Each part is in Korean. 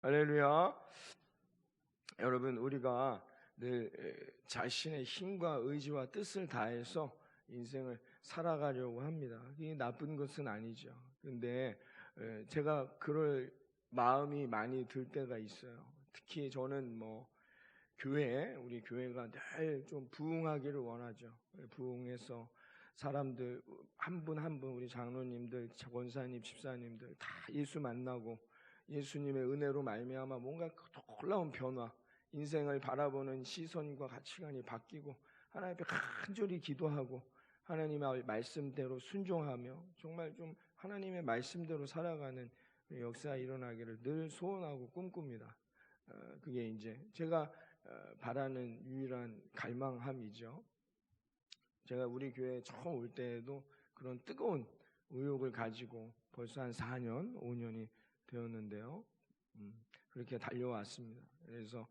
할렐루야. 여러분, 우리가 늘 자신의 힘과 의지와 뜻을 다해서 인생을 살아가려고 합니다. 이게 나쁜 것은 아니죠. 근데 제가 그럴 마음이 많이 들 때가 있어요. 특히 저는 우리 교회가 늘 좀 부흥하기를 원하죠. 부흥해서 사람들 한 분 한 분, 우리 장로님들, 권사님, 집사님들 다 예수 만나고 예수님의 은혜로 말미암아 뭔가 놀라운 변화, 인생을 바라보는 시선과 가치관이 바뀌고 하나님 앞에 간절히 기도하고 하나님의 말씀대로 순종하며 정말 좀 하나님의 말씀대로 살아가는 역사가 일어나기를 늘 소원하고 꿈꿉니다. 그게 이제 제가 바라는 유일한 갈망함이죠. 제가 우리 교회에 처음 올 때에도 그런 뜨거운 의욕을 가지고 벌써 한 4년, 5년이 되었는데요. 그렇게 달려왔습니다. 그래서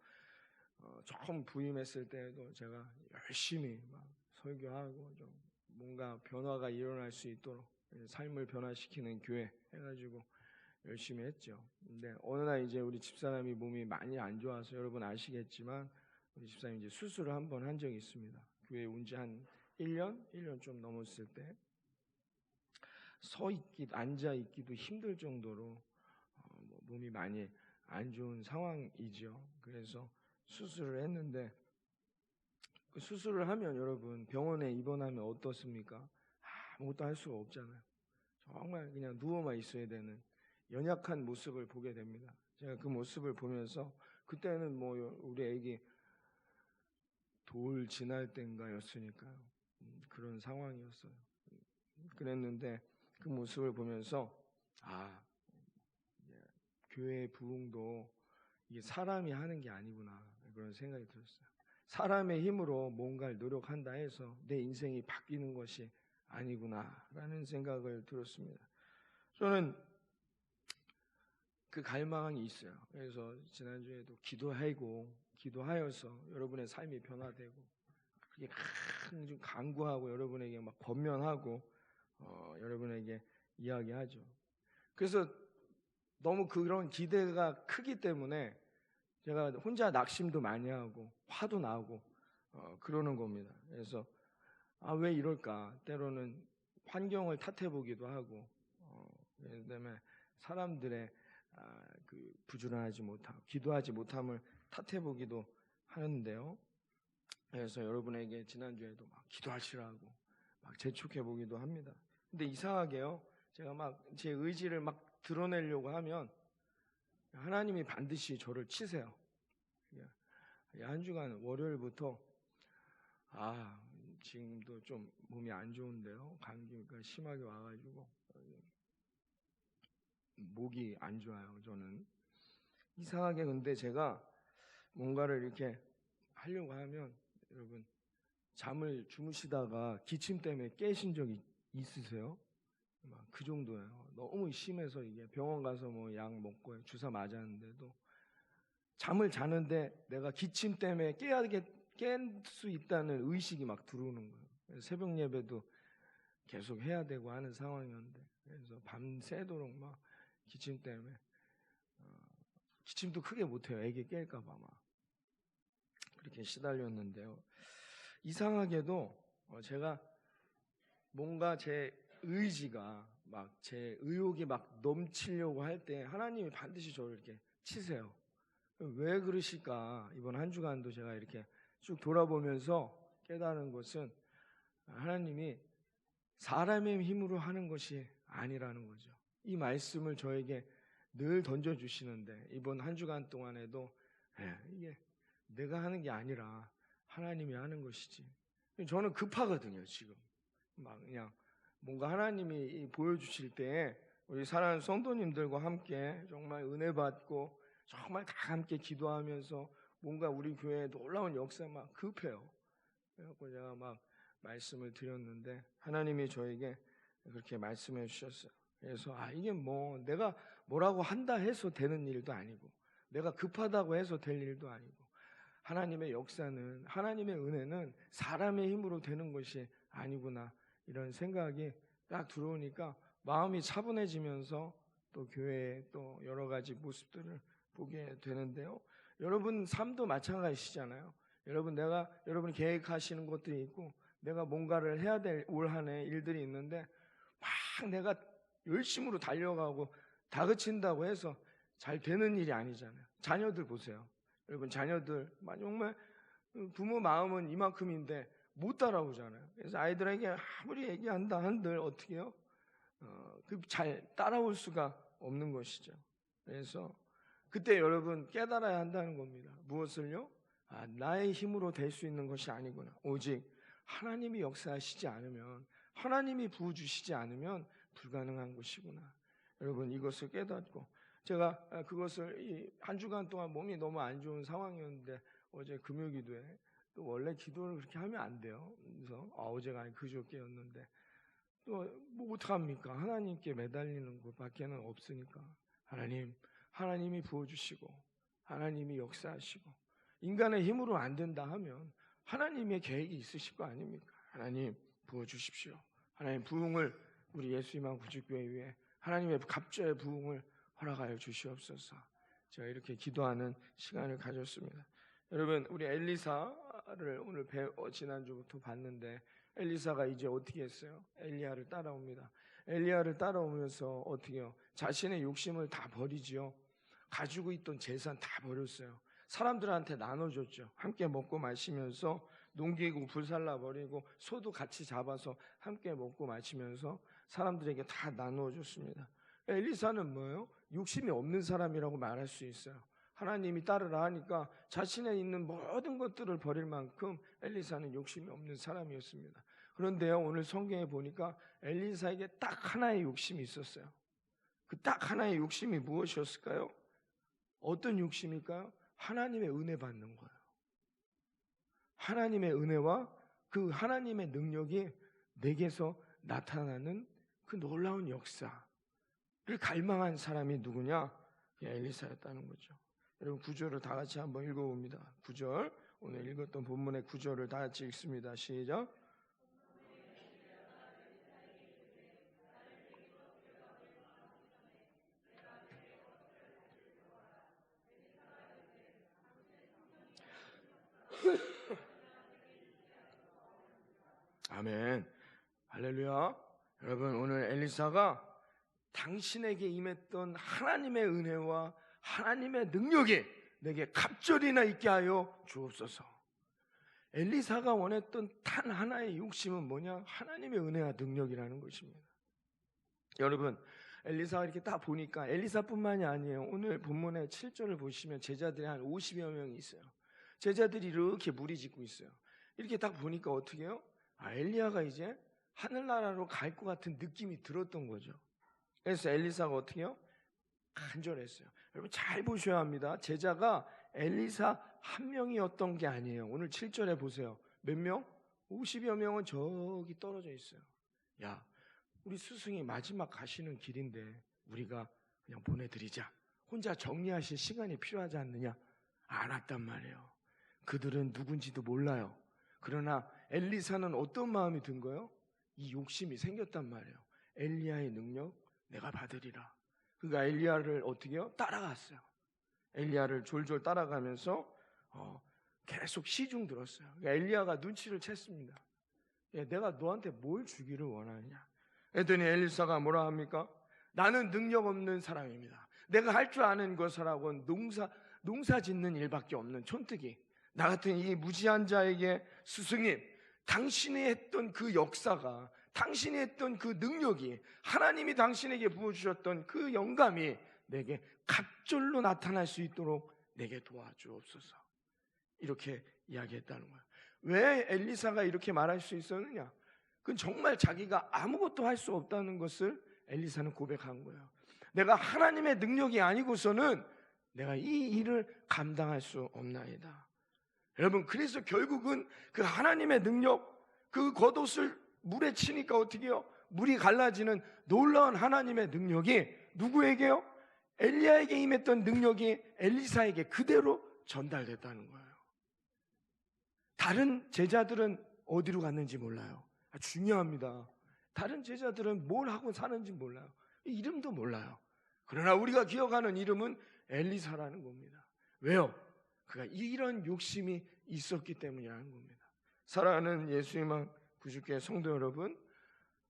처음 부임했을 때에도 제가 열심히 막 설교하고 좀 뭔가 변화가 일어날 수 있도록 삶을 변화시키는 교회 해가지고 열심히 했죠. 근데 어느 날 이제 우리 집사람이 몸이 많이 안 좋아서 여러분 아시겠지만 우리 집사람이 이제 수술을 한 번 한 적이 있습니다. 교회에 온 지 한 1년 좀 넘었을 때 앉아 있기도 힘들 정도로 몸이 많이 안 좋은 상황이죠. 그래서 수술을 했는데 그 수술을 하면 여러분 병원에 입원하면 어떻습니까? 아무것도 할 수가 없잖아요. 정말 그냥 누워만 있어야 되는 연약한 모습을 보게 됩니다. 제가 그 모습을 보면서 그때는 우리 애기 돌 지날 때인가였으니까요. 그런 상황이었어요. 그랬는데 그 모습을 보면서 교회의 부흥도 이게 사람이 하는 게 아니구나 그런 생각이 들었어요. 사람의 힘으로 뭔가를 노력한다 해서 내 인생이 바뀌는 것이 아니구나라는 생각을 들었습니다. 저는 그 갈망이 있어요. 그래서 지난주에도 기도하여서 여러분의 삶이 변화되고 그게 좀 간구하고 여러분에게 막 권면하고 여러분에게 이야기하죠. 그래서 너무 그런 기대가 크기 때문에 제가 혼자 낙심도 많이 하고 화도 나고 그러는 겁니다. 그래서 왜 이럴까? 때로는 환경을 탓해 보기도 하고 그다음에 사람들의 그 부지런하지 못함, 기도하지 못함을 탓해 보기도 하는데요. 그래서 여러분에게 지난주에도 막 기도하시라고 막 재촉해 보기도 합니다. 근데 이상하게요. 제가 막 제 의지를 막 드러내려고 하면 하나님이 반드시 저를 치세요. 한 주간 월요일부터 지금도 좀 몸이 안 좋은데요. 감기가 심하게 와가지고 목이 안 좋아요. 저는 이상하게 근데 제가 뭔가를 이렇게 하려고 하면 여러분 잠을 주무시다가 기침 때문에 깨신 적이 있으세요? 그 정도예요. 너무 심해서 이게 병원 가서 약 먹고 주사 맞았는데도 잠을 자는데 내가 기침 때문에 깰 수 있다는 의식이 막 들어오는 거예요. 새벽 예배도 계속 해야 되고 하는 상황이었는데 그래서 밤새도록 막 기침 때문에 기침도 크게 못해요. 애기 깰까 봐 막 그렇게 시달렸는데요. 이상하게도 제가 뭔가 제 의지가 막 제 의욕이 막 넘치려고 할 때 하나님이 반드시 저를 이렇게 치세요. 왜 그러실까? 이번 한 주간도 제가 이렇게 쭉 돌아보면서 깨달은 것은 하나님이 사람의 힘으로 하는 것이 아니라는 거죠. 이 말씀을 저에게 늘 던져주시는데 이번 한 주간 동안에도 이게 내가 하는 게 아니라 하나님이 하는 것이지. 저는 급하거든요. 지금 막 그냥 뭔가 하나님이 보여주실 때 우리 사랑하는 성도님들과 함께 정말 은혜 받고 정말 다 함께 기도하면서 뭔가 우리 교회에 놀라운 역사 막 급해요. 그래서 제가 막 말씀을 드렸는데 하나님이 저에게 그렇게 말씀해 주셨어요. 그래서 이게 내가 뭐라고 한다 해서 되는 일도 아니고 내가 급하다고 해서 될 일도 아니고 하나님의 역사는 하나님의 은혜는 사람의 힘으로 되는 것이 아니구나 이런 생각이 딱 들어오니까 마음이 차분해지면서 또 교회의 또 여러 가지 모습들을 보게 되는데요. 여러분 삶도 마찬가지시잖아요. 여러분 계획하시는 것들이 있고 내가 뭔가를 해야 될 올 한 해 일들이 있는데 막 내가 열심으로 달려가고 다그친다고 해서 잘 되는 일이 아니잖아요. 자녀들 보세요. 여러분 자녀들 정말 부모 마음은 이만큼인데 못 따라오잖아요. 그래서 아이들에게 아무리 얘기한다 한들 어떻게 해요? 잘 따라올 수가 없는 것이죠. 그래서 그때 여러분 깨달아야 한다는 겁니다. 무엇을요? 나의 힘으로 될 수 있는 것이 아니구나. 오직 하나님이 역사하시지 않으면, 하나님이 부어주시지 않으면 불가능한 것이구나. 여러분 이것을 깨닫고, 제가 그것을 한 주간 동안 몸이 너무 안 좋은 상황이었는데 어제 금요기도에 또 원래 기도를 그렇게 하면 안 돼요. 그래서 어제가 아니 그저께였는데 또 뭐 어떡합니까? 하나님께 매달리는 것밖에는 없으니까 하나님이 부어주시고 하나님이 역사하시고 인간의 힘으로 안 된다 하면 하나님의 계획이 있으실 거 아닙니까? 하나님 부어주십시오. 하나님 부흥을 우리 예수희망 구주교회 위에 하나님의 갑절의 부흥을 허락하여 주시옵소서. 제가 이렇게 기도하는 시간을 가졌습니다. 여러분 우리 엘리사를 오늘 지난주부터 봤는데 엘리사가 이제 어떻게 했어요? 엘리야를 따라옵니다. 엘리야를 따라오면서 어떻게 해요? 자신의 욕심을 다 버리지요. 가지고 있던 재산 다 버렸어요. 사람들한테 나눠줬죠. 함께 먹고 마시면서 농기구 불살라버리고 소도 같이 잡아서 함께 먹고 마시면서 사람들에게 다 나누어줬습니다. 엘리사는 뭐예요? 욕심이 없는 사람이라고 말할 수 있어요. 하나님이 따르라 하니까 자신에 있는 모든 것들을 버릴 만큼 엘리사는 욕심이 없는 사람이었습니다. 그런데요, 오늘 성경에 보니까 엘리사에게 딱 하나의 욕심이 있었어요. 그 딱 하나의 욕심이 무엇이었을까요? 어떤 욕심일까요? 하나님의 은혜 받는 거예요. 하나님의 은혜와 그 하나님의 능력이 내게서 나타나는 그 놀라운 역사를 갈망한 사람이 누구냐? 엘리사였다는 거죠. 여러분 9절을 다 같이 한번 읽어봅니다. 9절, 오늘 읽었던 본문의 9절을 다 같이 읽습니다. 시작. 아멘. 할렐루야. 여러분 오늘 엘리사가 당신에게 임했던 하나님의 은혜와 하나님의 능력이 내게 갑절이나 있게 하여 주옵소서. 엘리사가 원했던 단 하나의 욕심은 뭐냐? 하나님의 은혜와 능력이라는 것입니다. 여러분 엘리사가 이렇게 딱 보니까 엘리사뿐만이 아니에요. 오늘 본문의 7절을 보시면 제자들이 한 50여 명이 있어요. 제자들이 이렇게 무리짓고 있어요. 이렇게 딱 보니까 어떻게 해요? 엘리야가 이제 하늘나라로 갈 것 같은 느낌이 들었던 거죠. 그래서 엘리사가 어떻게 해요? 간절했어요. 여러분 잘 보셔야 합니다. 제자가 엘리사 한 명이었던 게 아니에요. 오늘 7절에 보세요. 몇 명? 50여 명은 저기 떨어져 있어요. 야, 우리 스승이 마지막 가시는 길인데 우리가 그냥 보내드리자. 혼자 정리하실 시간이 필요하지 않느냐? 알았단 말이에요. 그들은 누군지도 몰라요. 그러나 엘리사는 어떤 마음이 든 거예요? 이 욕심이 생겼단 말이에요. 엘리야의 능력 내가 받으리라. 그러니까 엘리야를 어떻게 해요? 따라갔어요. 엘리야를 졸졸 따라가면서 계속 시중 들었어요. 그러니까 엘리야가 눈치를 챘습니다. 야, 내가 너한테 뭘 주기를 원하냐? 그랬더니 엘리사가 뭐라 합니까? 나는 능력 없는 사람입니다. 내가 할 줄 아는 것이라고는 농사 짓는 일밖에 없는 촌뜨기. 나 같은 이 무지한 자에게 스승님, 당신이 했던 그 역사가, 당신이 했던 그 능력이, 하나님이 당신에게 부어주셨던 그 영감이 내게 갑절로 나타날 수 있도록 내게 도와주옵소서. 이렇게 이야기했다는 거예요. 왜 엘리사가 이렇게 말할 수 있었느냐? 그건 정말 자기가 아무것도 할 수 없다는 것을 엘리사는 고백한 거예요. 내가 하나님의 능력이 아니고서는 내가 이 일을 감당할 수 없나이다. 여러분, 그래서 결국은 그 하나님의 능력, 그 겉옷을 물에 치니까 어떻게 해요? 물이 갈라지는 놀라운 하나님의 능력이 누구에게요? 엘리야에게 임했던 능력이 엘리사에게 그대로 전달됐다는 거예요. 다른 제자들은 어디로 갔는지 몰라요. 중요합니다. 다른 제자들은 뭘 하고 사는지 몰라요. 이름도 몰라요. 그러나 우리가 기억하는 이름은 엘리사라는 겁니다. 왜요? 그가 이런 욕심이 있었기 때문이라는 겁니다. 사랑하는 예수님만 구주교회 성도 여러분,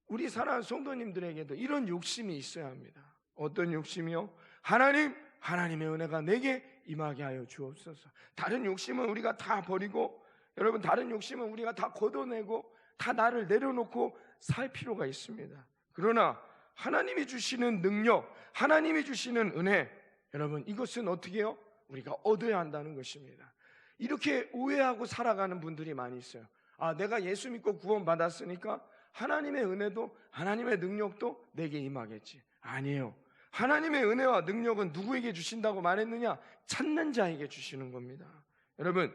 우리 사랑하는 성도님들에게도 이런 욕심이 있어야 합니다. 어떤 욕심이요? 하나님의 은혜가 내게 임하게 하여 주옵소서. 다른 욕심은 우리가 다 버리고, 여러분, 다른 욕심은 우리가 다 걷어내고 다 나를 내려놓고 살 필요가 있습니다. 그러나 하나님이 주시는 능력, 하나님이 주시는 은혜, 여러분, 이것은 어떻게 해요? 우리가 얻어야 한다는 것입니다. 이렇게 오해하고 살아가는 분들이 많이 있어요. 내가 예수 믿고 구원 받았으니까 하나님의 은혜도 하나님의 능력도 내게 임하겠지. 아니에요. 하나님의 은혜와 능력은 누구에게 주신다고 말했느냐? 찾는 자에게 주시는 겁니다. 여러분,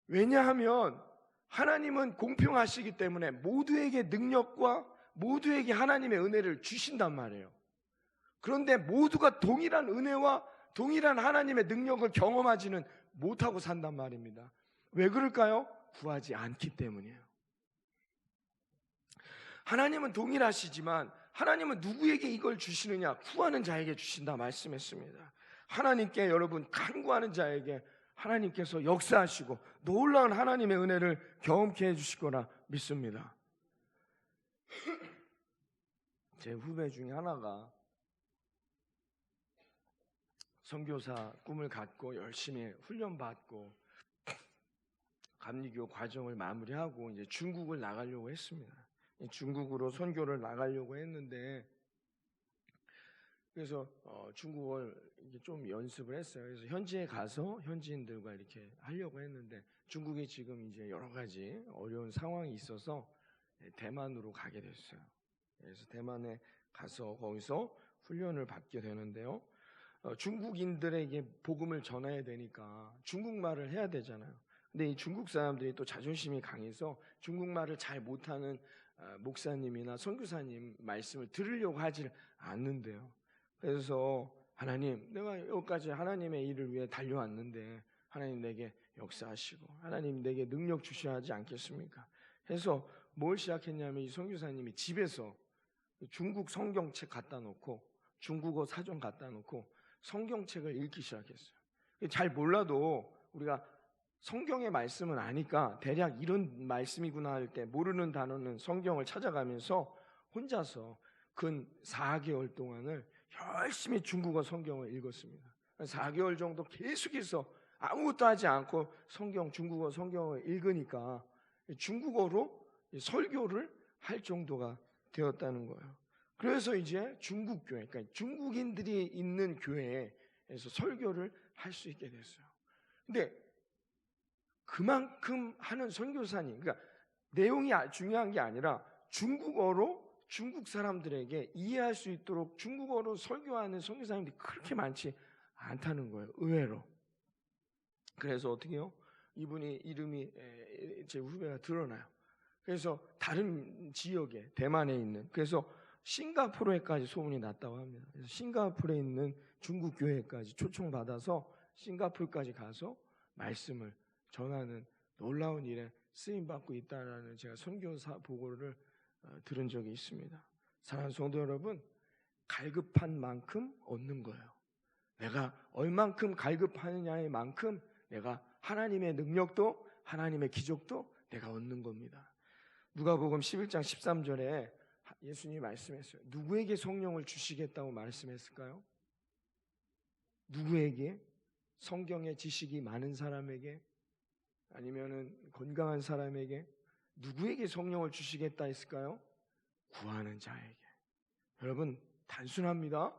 왜냐하면 하나님은 공평하시기 때문에 모두에게 능력과 모두에게 하나님의 은혜를 주신단 말이에요. 그런데 모두가 동일한 은혜와 동일한 하나님의 능력을 경험하지는 못하고 산단 말입니다. 왜 그럴까요? 구하지 않기 때문이에요. 하나님은 동일하시지만 하나님은 누구에게 이걸 주시느냐? 구하는 자에게 주신다 말씀했습니다. 하나님께, 여러분, 간구하는 자에게 하나님께서 역사하시고 놀라운 하나님의 은혜를 경험케 해주실 거라 믿습니다. 제 후배 중에 하나가 선교사 꿈을 갖고 열심히 훈련받고 감리교 과정을 마무리하고 이제 중국을 나가려고 했습니다. 중국으로 선교를 나가려고 했는데, 그래서 중국어를 좀 연습을 했어요. 그래서 현지에 가서 현지인들과 이렇게 하려고 했는데, 중국이 지금 이제 여러 가지 어려운 상황이 있어서 대만으로 가게 됐어요. 그래서 대만에 가서 거기서 훈련을 받게 되는데요. 중국인들에게 복음을 전해야 되니까 중국말을 해야 되잖아요. 근데 이 중국 사람들이 또 자존심이 강해서 중국말을 잘 못하는 목사님이나 선교사님 말씀을 들으려고 하질 않는데요. 그래서 하나님, 내가 여기까지 하나님의 일을 위해 달려왔는데 하나님 내게 역사하시고 하나님 내게 능력 주셔야 하지 않겠습니까? 해서 뭘 시작했냐면 이 선교사님이 집에서 중국 성경책 갖다 놓고 중국어 사전 갖다 놓고 성경책을 읽기 시작했어요. 잘 몰라도 우리가 성경의 말씀은 아니까 대략 이런 말씀이구나 할 때 모르는 단어는 성경을 찾아가면서 혼자서 근 4개월 동안을 열심히 중국어 성경을 읽었습니다. 4개월 정도 계속해서 아무것도 하지 않고 중국어 성경을 읽으니까 중국어로 설교를 할 정도가 되었다는 거예요. 그래서 이제 중국 교회, 그러니까 중국인들이 있는 교회에서 설교를 할 수 있게 됐어요. 근데 그만큼 하는 선교사님, 그러니까 내용이 중요한 게 아니라 중국어로 중국 사람들에게 이해할 수 있도록 중국어로 설교하는 선교사님들이 그렇게 많지 않다는 거예요. 의외로. 그래서 어떻게 해요? 이분이 이름이 제 후배가 드러나요. 그래서 다른 지역에 대만에 있는, 그래서 싱가포르에까지 소문이 났다고 합니다. 그래서 싱가포르에 있는 중국 교회까지 초청받아서 싱가포르까지 가서 말씀을 전하는 놀라운 일에 쓰임받고 있다라는 제가 선교사 보고를 들은 적이 있습니다. 사랑하는 성도 여러분, 갈급한 만큼 얻는 거예요. 내가 얼만큼 갈급하느냐의 만큼 내가 하나님의 능력도 하나님의 기적도 내가 얻는 겁니다. 누가복음 11장 13절에 예수님이 말씀했어요. 누구에게 성령을 주시겠다고 말씀했을까요? 누구에게? 성경의 지식이 많은 사람에게? 아니면은 건강한 사람에게? 누구에게 성령을 주시겠다 했을까요? 구하는 자에게. 여러분, 단순합니다.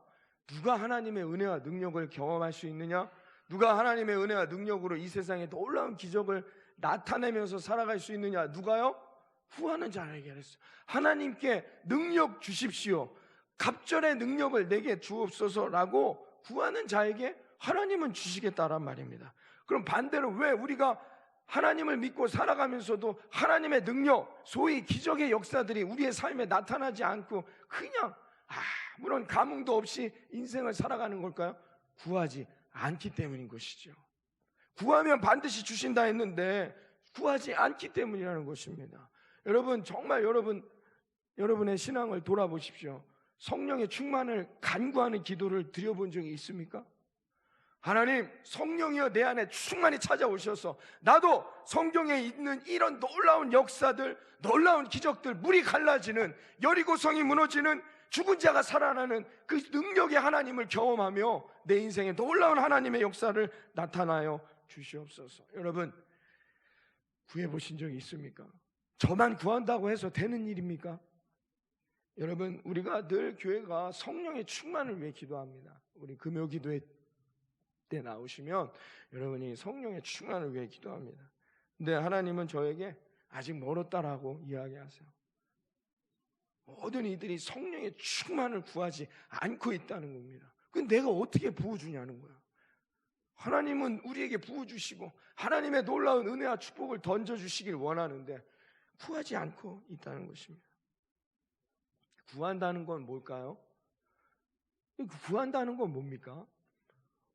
누가 하나님의 은혜와 능력을 경험할 수 있느냐? 누가 하나님의 은혜와 능력으로 이 세상에 놀라운 기적을 나타내면서 살아갈 수 있느냐? 누가요? 구하는 자에게 했어요. 하나님께 능력 주십시오. 갑절의 능력을 내게 주옵소서라고 구하는 자에게 하나님은 주시겠다란 말입니다. 그럼 반대로 왜 우리가 하나님을 믿고 살아가면서도 하나님의 능력, 소위 기적의 역사들이 우리의 삶에 나타나지 않고 그냥 아무런 감흥도 없이 인생을 살아가는 걸까요? 구하지 않기 때문인 것이죠. 구하면 반드시 주신다 했는데 구하지 않기 때문이라는 것입니다. 여러분, 정말 여러분의 신앙을 돌아보십시오. 성령의 충만을 간구하는 기도를 드려본 적이 있습니까? 하나님, 성령이여 내 안에 충만히 찾아오셔서 나도 성경에 있는 이런 놀라운 역사들, 놀라운 기적들, 물이 갈라지는, 여리고성이 무너지는, 죽은 자가 살아나는 그 능력의 하나님을 경험하며 내 인생에 놀라운 하나님의 역사를 나타나여 주시옵소서. 여러분, 구해보신 적이 있습니까? 저만 구한다고 해서 되는 일입니까? 여러분, 우리가 늘 교회가 성령의 충만을 위해 기도합니다. 우리 금요 기도회 때 나오시면 여러분이 성령의 충만을 위해 기도합니다. 근데 하나님은 저에게 아직 멀었다라고 이야기하세요. 모든 이들이 성령의 충만을 구하지 않고 있다는 겁니다. 근데 내가 어떻게 부어주냐는 거야. 하나님은 우리에게 부어주시고 하나님의 놀라운 은혜와 축복을 던져주시길 원하는데 구하지 않고 있다는 것입니다. 구한다는 건 뭘까요? 구한다는 건 뭡니까?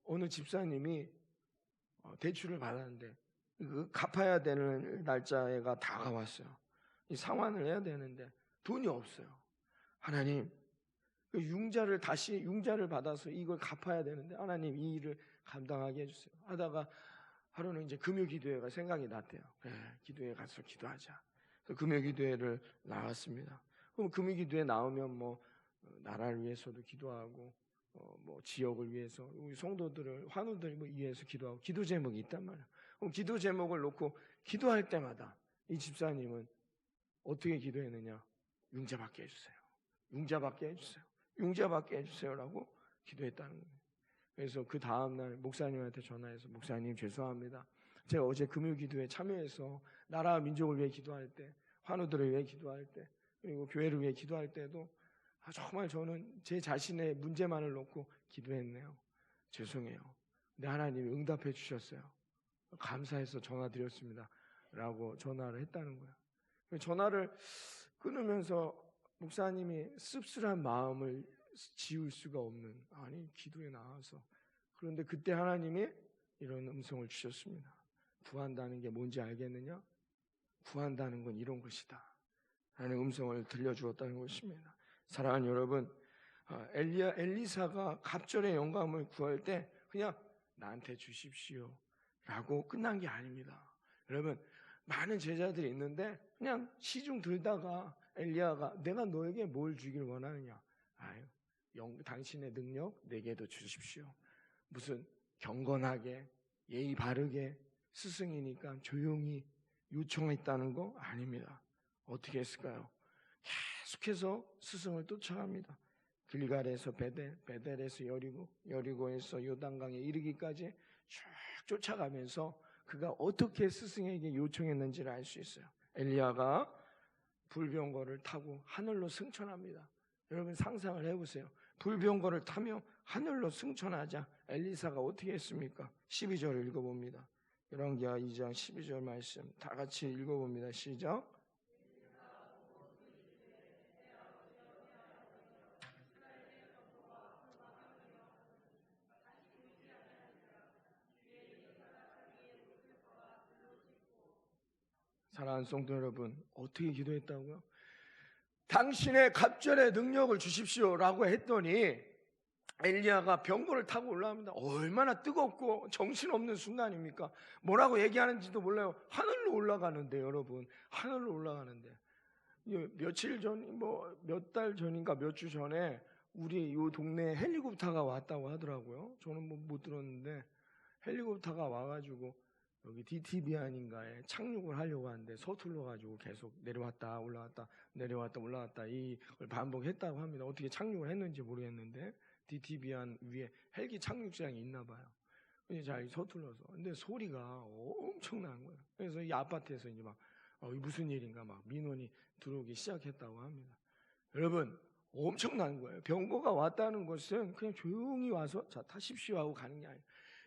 어느 집사님이 대출을 받았는데 그 갚아야 되는 날짜가 다가왔어요. 이 상환을 해야 되는데 돈이 없어요. 하나님, 그 융자를 받아서 이걸 갚아야 되는데 하나님 이 일을 감당하게 해주세요. 하다가 하루는 이제 금요기도회가 생각이 났대요. 그래, 기도회 가서 기도하자. 그래서 금요기도회를 나왔습니다. 그럼 금요기도회 나오면 뭐 나라를 위해서도 기도하고 뭐 지역을 위해서 우리 성도들을 환우들 위해서 기도하고 기도 제목이 있단 말이에요. 그럼 기도 제목을 놓고 기도할 때마다 이 집사님은 어떻게 기도했느냐? 융자 받게 해주세요. 융자 받게 해주세요. 융자 받게 해주세요라고 기도했다는 거예요. 그래서 그 다음날 목사님한테 전화해서 목사님 죄송합니다. 제가 어제 금요기도에 참여해서 나라와 민족을 위해 기도할 때, 환우들을 위해 기도할 때, 그리고 교회를 위해 기도할 때도 정말 저는 제 자신의 문제만을 놓고 기도했네요. 죄송해요. 근데 하나님이 응답해 주셨어요. 감사해서 전화드렸습니다. 라고 전화를 했다는 거예요. 전화를 끊으면서 목사님이 씁쓸한 마음을 지울 수가 없는, 아니 기도에 나와서, 그런데 그때 하나님이 이런 음성을 주셨습니다. 구한다는 게 뭔지 알겠느냐? 구한다는 건 이런 것이다 라는 음성을 들려주었다는 것입니다. 사랑하는 여러분, 엘리사가 갑절의 영감을 구할 때 그냥 나한테 주십시오 라고 끝난 게 아닙니다. 여러분, 많은 제자들이 있는데 그냥 시중 들다가 엘리야가 내가 너에게 뭘 주길 원하느냐? 아유, 당신의 능력 내게도 주십시오. 무슨 경건하게 예의 바르게 스승이니까 조용히 요청했다는 거 아닙니다. 어떻게 했을까요? 계속해서 스승을 쫓아갑니다. 길갈에서 베델, 베델에서 여리고, 여리고에서 요단강에 이르기까지 쭉 쫓아가면서 그가 어떻게 스승에게 요청했는지를 알 수 있어요. 엘리야가 불병거를 타고 하늘로 승천합니다. 여러분 상상을 해보세요. 불병거를 타며 하늘로 승천하자 엘리사가 어떻게 했습니까? 12절을 읽어봅니다. 열왕기하 2장 12절 말씀 다 같이 읽어봅니다. 시작. 사랑하는 성도 여러분, 어떻게 기도했다고요? 당신의 갑절의 능력을 주십시오라고 했더니 엘리야가 병거를 타고 올라옵니다. 얼마나 뜨겁고 정신없는 순간입니까? 뭐라고 얘기하는지도 몰라요. 하늘로 올라가는데, 여러분, 하늘로 올라가는데 며칠 전, 몇 달 전인가 몇 주 전에 우리 이 동네에 헬리콥터가 왔다고 하더라고요. 저는 못 들었는데 헬리콥터가 와가지고 여기 DTB안인가에 착륙을 하려고 하는데 서툴러가지고 계속 내려왔다 올라왔다 내려왔다 올라왔다 이걸 반복했다고 합니다. 어떻게 착륙을 했는지 모르겠는데 DTB안 위에 헬기 착륙장이 있나 봐요. 근데 잘 서툴러서 근데 소리가 엄청난 거예요. 그래서 이 아파트에서 이제 막 무슨 일인가 막 민원이 들어오기 시작했다고 합니다. 여러분, 엄청난 거예요. 병거가 왔다는 것은 그냥 조용히 와서 자 타십시오 하고 가는 게 아니에요.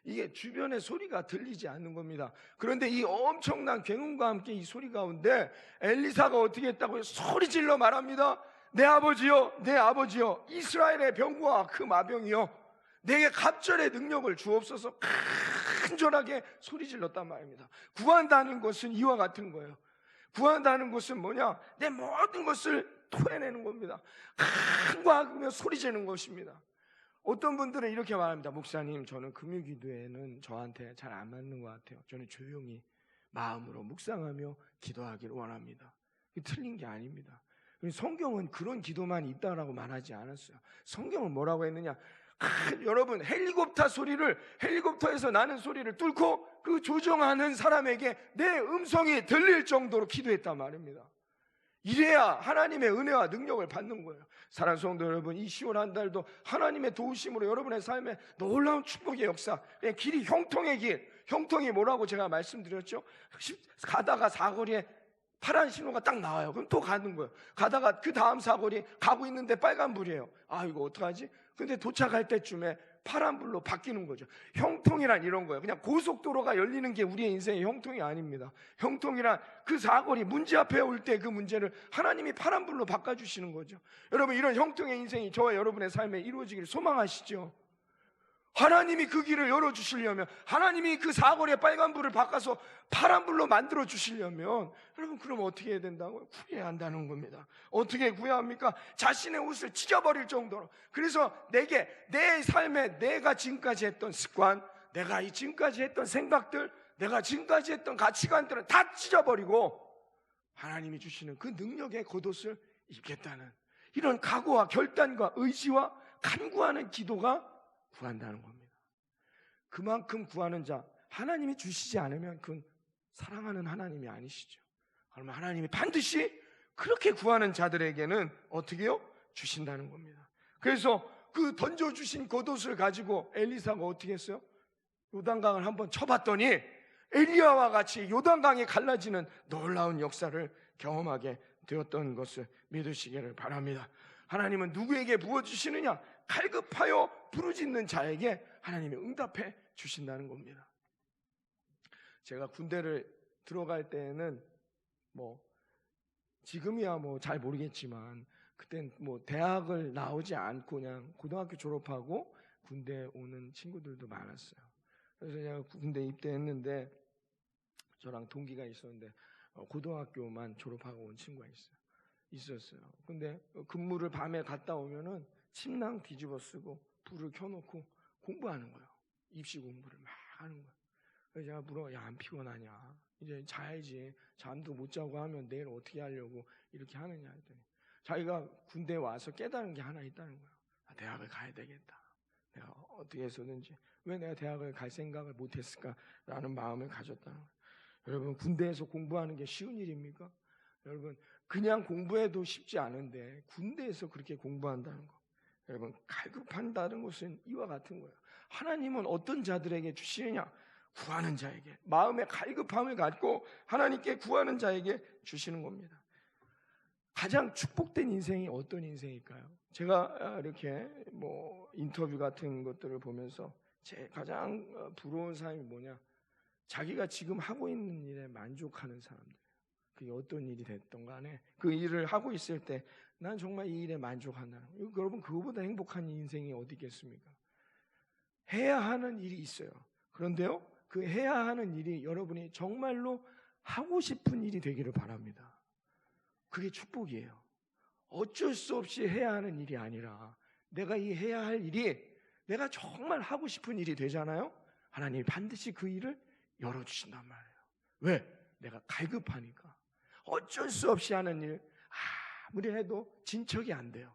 이게 주변의 소리가 들리지 않는 겁니다. 그런데 이 엄청난 굉음과 함께 이 소리 가운데 엘리사가 어떻게 했다고요? 소리 질러 말합니다. 내 아버지여, 내 아버지여, 이스라엘의 병거와 그 마병이여, 내게 갑절의 능력을 주옵소서. 간절하게 소리 질렀단 말입니다. 구한다는 것은 이와 같은 거예요. 구한다는 것은 뭐냐? 내 모든 것을 토해내는 겁니다. 간과하며 소리 지르는 것입니다. 어떤 분들은 이렇게 말합니다. 목사님, 저는 금요기도에는 저한테 잘 안 맞는 것 같아요. 저는 조용히 마음으로 묵상하며 기도하기를 원합니다. 틀린 게 아닙니다. 성경은 그런 기도만 있다라고 말하지 않았어요. 성경은 뭐라고 했느냐? 여러분, 헬리콥터에서 나는 소리를 뚫고 그 조종하는 사람에게 내 음성이 들릴 정도로 기도했단 말입니다. 이래야 하나님의 은혜와 능력을 받는 거예요. 사랑하는 성도 여러분, 이 10월 한 달도 하나님의 도우심으로 여러분의 삶에 놀라운 축복의 역사, 그냥 길이 형통의 길, 형통이 뭐라고 제가 말씀드렸죠? 가다가 사거리에 파란 신호가 딱 나와요. 그럼 또 가는 거예요. 가다가 그 다음 사거리 가고 있는데 빨간불이에요. 아, 이거 어떡하지? 근데 도착할 때쯤에 파란불로 바뀌는 거죠. 형통이란 이런 거예요. 그냥 고속도로가 열리는 게 우리의 인생의 형통이 아닙니다. 형통이란 그 사거리 문제 앞에 올 때 그 문제를 하나님이 파란불로 바꿔주시는 거죠. 여러분, 이런 형통의 인생이 저와 여러분의 삶에 이루어지기를 소망하시죠? 하나님이 그 길을 열어주시려면, 하나님이 그 사거리의 빨간불을 바꿔서 파란불로 만들어주시려면, 여러분, 그럼 어떻게 해야 된다고요? 구해야 한다는 겁니다. 어떻게 구해야 합니까? 자신의 옷을 찢어버릴 정도로. 그래서 내 삶에 내가 지금까지 했던 습관, 내가 지금까지 했던 생각들, 내가 지금까지 했던 가치관들을 다 찢어버리고 하나님이 주시는 그 능력의 겉옷을 입겠다는 이런 각오와 결단과 의지와 간구하는 기도가 구한다는 겁니다. 그만큼 구하는 자, 하나님이 주시지 않으면 그건 사랑하는 하나님이 아니시죠. 그러면 하나님이 반드시 그렇게 구하는 자들에게는 어떻게 해요? 주신다는 겁니다. 그래서 그 던져주신 겉옷을 가지고 엘리사가 어떻게 했어요? 요단강을 한번 쳐봤더니 엘리야와 같이 요단강이 갈라지는 놀라운 역사를 경험하게 되었던 것을 믿으시기를 바랍니다. 하나님은 누구에게 부어주시느냐? 갈급하여 부르짖는 자에게 하나님이 응답해 주신다는 겁니다. 제가 군대를 들어갈 때는 지금이야 잘 모르겠지만 그땐 대학을 나오지 않고 그냥 고등학교 졸업하고 군대 오는 친구들도 많았어요. 그래서 제가 군대 입대했는데 저랑 동기가 있었는데 고등학교만 졸업하고 온 친구가 있었어요. 근데 근무를 밤에 갔다 오면은 침낭 뒤집어 쓰고 불을 켜놓고 공부하는 거예요. 입시 공부를 막 하는 거예요. 그래서 제가 물어, 야, 안 피곤하냐? 이제 자야지. 잠도 못 자고 하면 내일 어떻게 하려고 이렇게 하느냐 했더니 자기가 군대에 와서 깨달은 게 하나 있다는 거예요. 대학을 가야 되겠다. 내가 어떻게 해서든지 왜 내가 대학을 갈 생각을 못했을까라는 마음을 가졌다는 거예요. 여러분, 군대에서 공부하는 게 쉬운 일입니까? 여러분, 그냥 공부해도 쉽지 않은데 군대에서 그렇게 공부한다는 거, 여러분, 갈급한다는 것은 이와 같은 거예요. 하나님은 어떤 자들에게 주시느냐? 구하는 자에게, 마음의 갈급함을 갖고 하나님께 구하는 자에게 주시는 겁니다. 가장 축복된 인생이 어떤 인생일까요? 제가 이렇게 인터뷰 같은 것들을 보면서 제 가장 부러운 사람이 뭐냐? 자기가 지금 하고 있는 일에 만족하는 사람들. 그게 어떤 일이 됐던 간에 그 일을 하고 있을 때 난 정말 이 일에 만족한다는 거예요. 여러분, 그거보다 행복한 인생이 어디 있겠습니까? 해야 하는 일이 있어요. 그런데요, 그 해야 하는 일이 여러분이 정말로 하고 싶은 일이 되기를 바랍니다. 그게 축복이에요. 어쩔 수 없이 해야 하는 일이 아니라 내가 이 해야 할 일이 내가 정말 하고 싶은 일이 되잖아요. 하나님이 반드시 그 일을 열어주신단 말이에요. 왜? 내가 갈급하니까. 어쩔 수 없이 하는 일, 아무리 해도 진척이 안 돼요.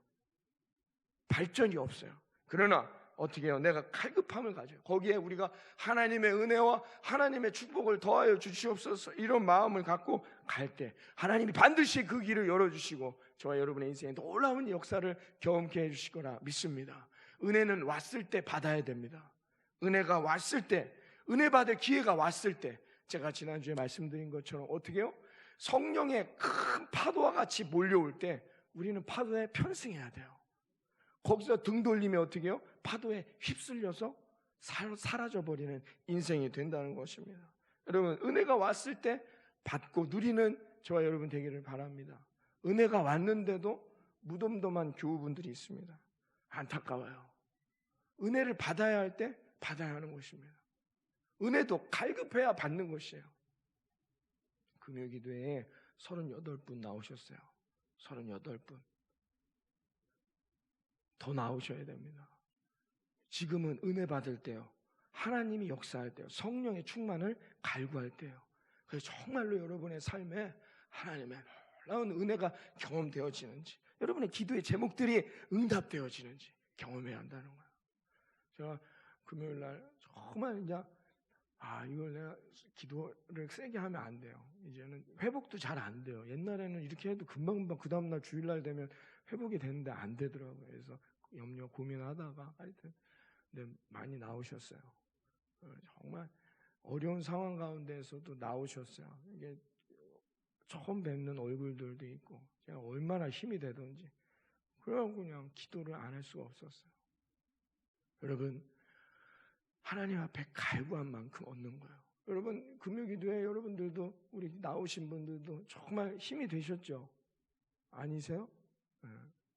발전이 없어요. 그러나 어떻게 해요? 내가 갈급함을 가져요. 거기에 우리가 하나님의 은혜와 하나님의 축복을 더하여 주시옵소서, 이런 마음을 갖고 갈 때 하나님이 반드시 그 길을 열어주시고 저와 여러분의 인생에 놀라운 역사를 경험케 해주실 거라 믿습니다. 은혜는 왔을 때 받아야 됩니다. 은혜가 왔을 때, 은혜 받을 기회가 왔을 때, 제가 지난주에 말씀드린 것처럼 어떻게 해요? 성령의 큰 파도와 같이 몰려올 때 우리는 파도에 편승해야 돼요. 거기서 등 돌리면 어떻게 해요? 파도에 휩쓸려서 사라져버리는 인생이 된다는 것입니다. 여러분, 은혜가 왔을 때 받고 누리는 저와 여러분 되기를 바랍니다. 은혜가 왔는데도 무덤덤한 교우분들이 있습니다. 안타까워요. 은혜를 받아야 할 때 받아야 하는 것입니다. 은혜도 갈급해야 받는 것이에요. 금요기도에 38분 나오셨어요. 38분. 더 나오셔야 됩니다. 지금은 은혜 받을 때요. 하나님이 역사할 때요. 성령의 충만을 갈구할 때요. 그래서 정말로 여러분의 삶에 하나님의 놀라운 은혜가 경험되어지는지, 여러분의 기도의 제목들이 응답되어지는지 경험해야 한다는 거예요. 제가 금요일 날 정말 이제 이걸 내가 기도를 세게 하면 안 돼요. 이제는 회복도 잘 안 돼요. 옛날에는 이렇게 해도 금방금방 그 다음날 주일날 되면 회복이 되는데 안 되더라고요. 그래서 염려 고민하다가 하여튼 근데 많이 나오셨어요. 정말 어려운 상황 가운데에서도 나오셨어요. 이게 처음 뵙는 얼굴들도 있고 제가 얼마나 힘이 되든지 그러고 그냥 기도를 안 할 수가 없었어요. 여러분, 하나님 앞에 갈구한 만큼 얻는 거예요. 여러분, 금요기도에 여러분들도 우리 나오신 분들도 정말 힘이 되셨죠? 아니세요?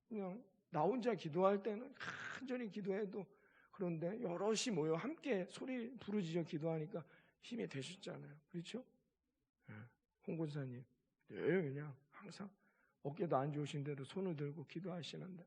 그냥 나 혼자 기도할 때는 간절히 기도해도, 그런데 여럿이 모여 함께 소리 부르짖어 기도하니까 힘이 되셨잖아요. 그렇죠? 홍 권사님 늘 그냥 항상 어깨도 안 좋으신데도 손을 들고 기도하시는데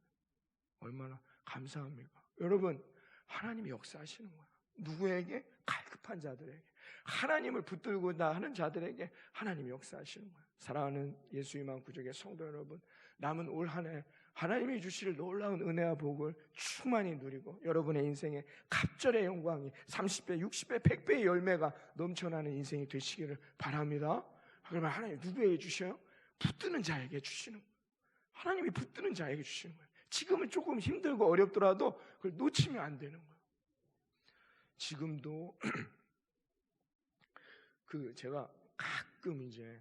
얼마나 감사합니까? 여러분, 하나님이 역사하시는 거야. 누구에게? 갈급한 자들에게, 하나님을 붙들고자 하는 자들에게 하나님이 역사하시는 거야. 사랑하는 예수 희망 구족의 성도 여러분, 남은 올 한 해 하나님이 주실 놀라운 은혜와 복을 충만히 누리고 여러분의 인생에 갑절의 영광이 30배, 60배, 100배의 열매가 넘쳐나는 인생이 되시기를 바랍니다. 그러면 하나님 누구에게 주셔요? 붙드는 자에게 주시는 거예요. 하나님이 붙드는 자에게 주시는 거예요. 지금은 조금 힘들고 어렵더라도 그걸 놓치면 안 되는 거예요. 지금도 제가 가끔 이제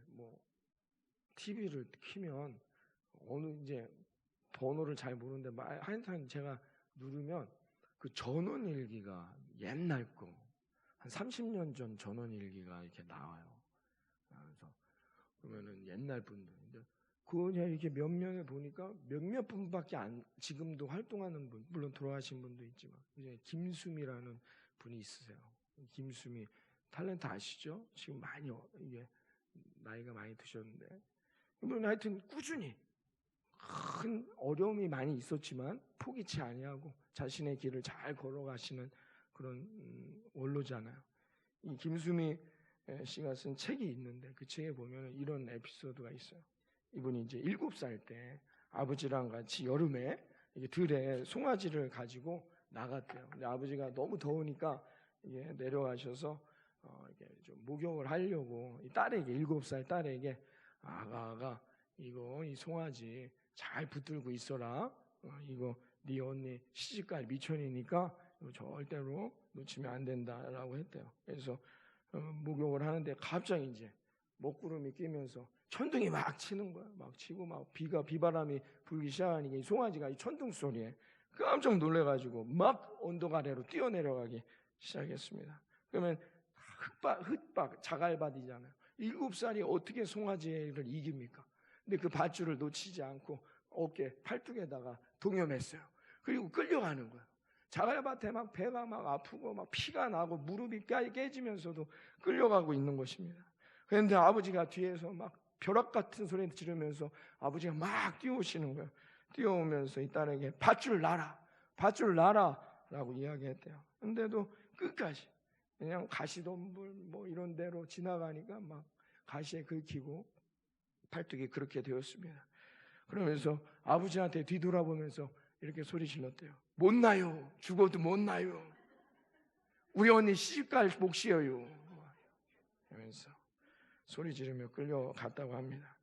TV를 키면 어느 이제 번호를 잘 모르는데 하여튼 제가 누르면 그 전원일기가 옛날 거 한 30년 전 전원일기가 이렇게 나와요. 그래서 그러면은 옛날 분들인데 그냥 이렇게 몇 명을 보니까 몇몇 분밖에 지금도 활동하는 분, 물론 돌아가신 분도 있지만 이제 김수미라는 분이 있으세요. 김수미 탤런트 아시죠? 지금 많이 이게 나이가 많이 드셨는데 이분 하여튼 꾸준히 큰 어려움이 많이 있었지만 포기치 아니하고 자신의 길을 잘 걸어가시는 그런 원로잖아요. 이 김수미 씨가 쓴 책이 있는데 그 책에 보면 이런 에피소드가 있어요. 이분이 이제 7살 때 아버지랑 같이 여름에 이게 들에 송아지를 가지고 나갔대요. 근데 아버지가 너무 더우니까 이게 내려가셔서 이게 좀 목욕을 하려고 이 딸에게 7살 딸에게 아가 이거 이 송아지 잘 붙들고 있어라. 이거 네 언니 시집갈 미천이니까 절대로 놓치면 안 된다라고 했대요. 그래서 목욕을 하는데 갑자기 이제 먹구름이 끼면서 천둥이 막 치는 거야. 막 치고 막 비바람이 불기 시작하니까 이 송아지가 이 천둥 소리에 깜짝 놀래가지고 막 언덕 아래로 뛰어내려가기 시작했습니다. 그러면 흙박 자갈밭이잖아요. 7살이 어떻게 송아지를 이깁니까? 근데 그 밧줄을 놓치지 않고 어깨 팔뚝에다가 동여맸어요. 그리고 끌려가는 거예요. 자갈밭에 막 배가 막 아프고 막 피가 나고 무릎이 깨지면서도 끌려가고 있는 것입니다. 그런데 아버지가 뒤에서 막 벼락 같은 소리 지르면서 아버지가 막 뛰어오시는 거예요. 뛰어오면서 이 딸에게 밧줄 놔라 라고 이야기했대요. 근데도 끝까지 그냥 가시덤불 이런 데로 지나가니까 막 가시에 긁히고 팔뚝이 그렇게 되었습니다. 그러면서 아버지한테 뒤돌아보면서 이렇게 소리 질렀대요. 못 나요. 죽어도 못 나요. 우리 언니 시집갈 몫이에요. 하면서 소리 지르며 끌려갔다고 합니다.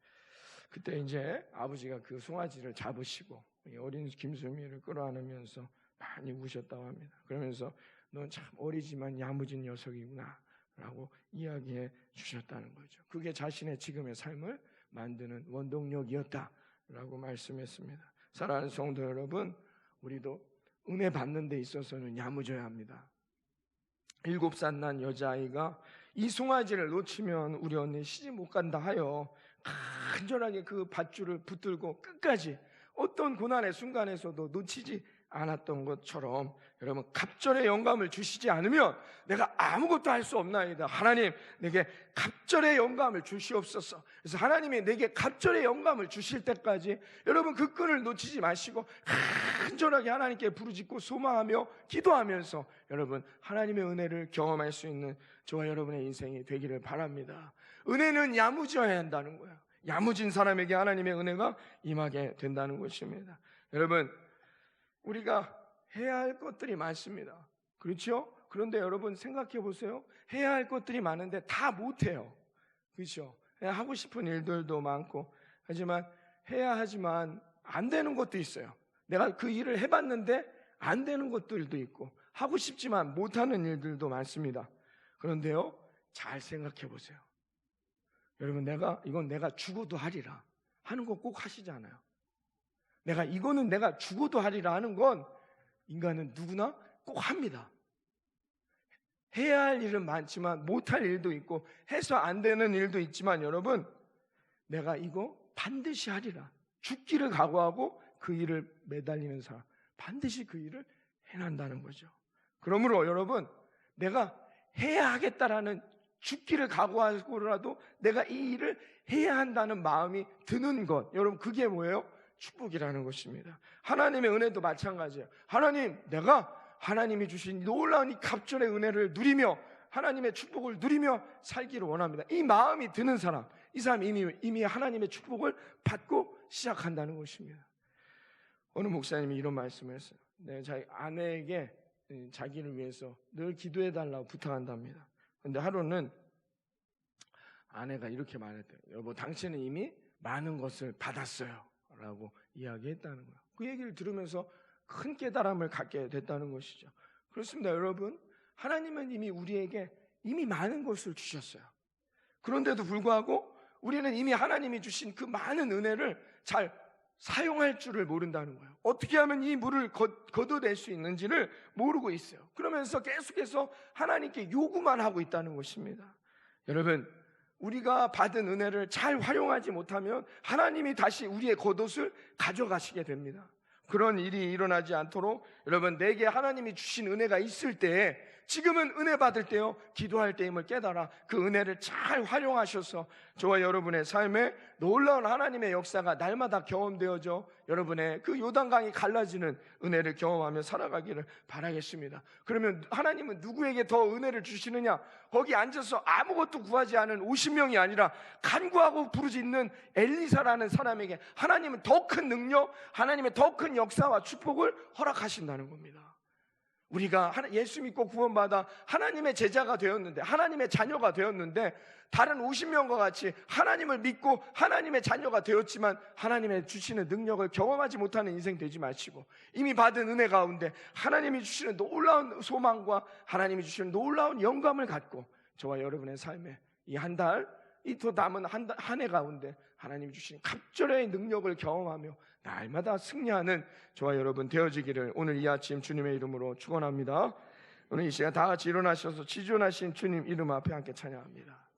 그때 이제 아버지가 그 송아지를 잡으시고 어린 김수미를 끌어안으면서 많이 우셨다고 합니다. 그러면서 넌 참 어리지만 야무진 녀석이구나 라고 이야기해 주셨다는 거죠. 그게 자신의 지금의 삶을 만드는 원동력이었다라고 말씀했습니다. 사랑하는 성도 여러분, 우리도 은혜 받는 데 있어서는 야무져야 합니다. 7살 난 여자아이가 이 송아지를 놓치면 우리 언니 시집 못 간다 하여 간절하게 그 밧줄을 붙들고 끝까지 어떤 고난의 순간에서도 놓치지 않았던 것처럼 여러분 갑절의 영감을 주시지 않으면 내가 아무것도 할 수 없나이다. 하나님 내게 갑절의 영감을 주시옵소서. 그래서 하나님이 내게 갑절의 영감을 주실 때까지 여러분 그 끈을 놓치지 마시고 간절하게 하나님께 부르짖고 소망하며 기도하면서 여러분 하나님의 은혜를 경험할 수 있는 저와 여러분의 인생이 되기를 바랍니다. 은혜는 야무져야 한다는 거예요. 야무진 사람에게 하나님의 은혜가 임하게 된다는 것입니다. 여러분 우리가 해야 할 것들이 많습니다. 그렇죠? 그런데 여러분 생각해 보세요. 해야 할 것들이 많은데 다 못해요. 그렇죠? 하고 싶은 일들도 많고 하지만 해야 하지만 안 되는 것도 있어요. 내가 그 일을 해봤는데 안 되는 것들도 있고 하고 싶지만 못하는 일들도 많습니다. 그런데요, 잘 생각해 보세요. 여러분 이건 내가 죽어도 하리라 하는 거 꼭 하시잖아요. 이거는 내가 죽어도 하리라 하는 건 인간은 누구나 꼭 합니다. 해야 할 일은 많지만 못할 일도 있고 해서 안 되는 일도 있지만 여러분 내가 이거 반드시 하리라 죽기를 각오하고 그 일을 매달리는 사람 반드시 그 일을 해낸다는 거죠. 그러므로 여러분 내가 해야 하겠다라는 죽기를 각오하고라도 내가 이 일을 해야 한다는 마음이 드는 것 여러분 그게 뭐예요? 축복이라는 것입니다. 하나님의 은혜도 마찬가지예요. 내가 하나님이 주신 놀라운 이 갑절의 은혜를 누리며 하나님의 축복을 누리며 살기를 원합니다. 이 마음이 드는 사람, 이 사람이 이미 하나님의 축복을 받고 시작한다는 것입니다. 어느 목사님이 이런 말씀을 했어요. 자기 아내에게 자기를 위해서 늘 기도해달라고 부탁한답니다. 그런데 하루는 아내가 이렇게 말했대요. 여보, 당신은 이미 많은 것을 받았어요 라고 이야기했다는 거예요. 그 얘기를 들으면서 큰 깨달음을 갖게 됐다는 것이죠. 그렇습니다. 여러분 하나님은 이미 우리에게 이미 많은 것을 주셨어요. 그런데도 불구하고 우리는 이미 하나님이 주신 그 많은 은혜를 잘 사용할 줄을 모른다는 거예요. 어떻게 하면 이 물을 걷어낼 수 있는지를 모르고 있어요. 그러면서 계속해서 하나님께 요구만 하고 있다는 것입니다. 여러분 우리가 받은 은혜를 잘 활용하지 못하면 하나님이 다시 우리의 겉옷을 가져가시게 됩니다. 그런 일이 일어나지 않도록 여러분 내게 하나님이 주신 은혜가 있을 때에 지금은 은혜 받을 때요 기도할 때임을 깨달아 그 은혜를 잘 활용하셔서 저와 여러분의 삶에 놀라운 하나님의 역사가 날마다 경험되어져 여러분의 그 요단강이 갈라지는 은혜를 경험하며 살아가기를 바라겠습니다. 그러면 하나님은 누구에게 더 은혜를 주시느냐? 거기 앉아서 아무것도 구하지 않은 50명이 아니라 간구하고 부르짖는 엘리사라는 사람에게 하나님은 더 큰 능력, 하나님의 더 큰 역사와 축복을 허락하신다는 겁니다. 우리가 예수 믿고 구원받아 하나님의 제자가 되었는데 하나님의 자녀가 되었는데 다른 50명과 같이 하나님을 믿고 하나님의 자녀가 되었지만 하나님의 주시는 능력을 경험하지 못하는 인생 되지 마시고 이미 받은 은혜 가운데 하나님이 주시는 놀라운 소망과 하나님이 주시는 놀라운 영감을 갖고 저와 여러분의 삶에 이 한 달, 이 더 남은 한 해 가운데 하나님이 주신 갑절의 능력을 경험하며 날마다 승리하는 저와 여러분 되어지기를 오늘 이 아침 주님의 이름으로 축원합니다. 오늘 이 시간 다 같이 일어나셔서 지존하신 주님 이름 앞에 함께 찬양합니다.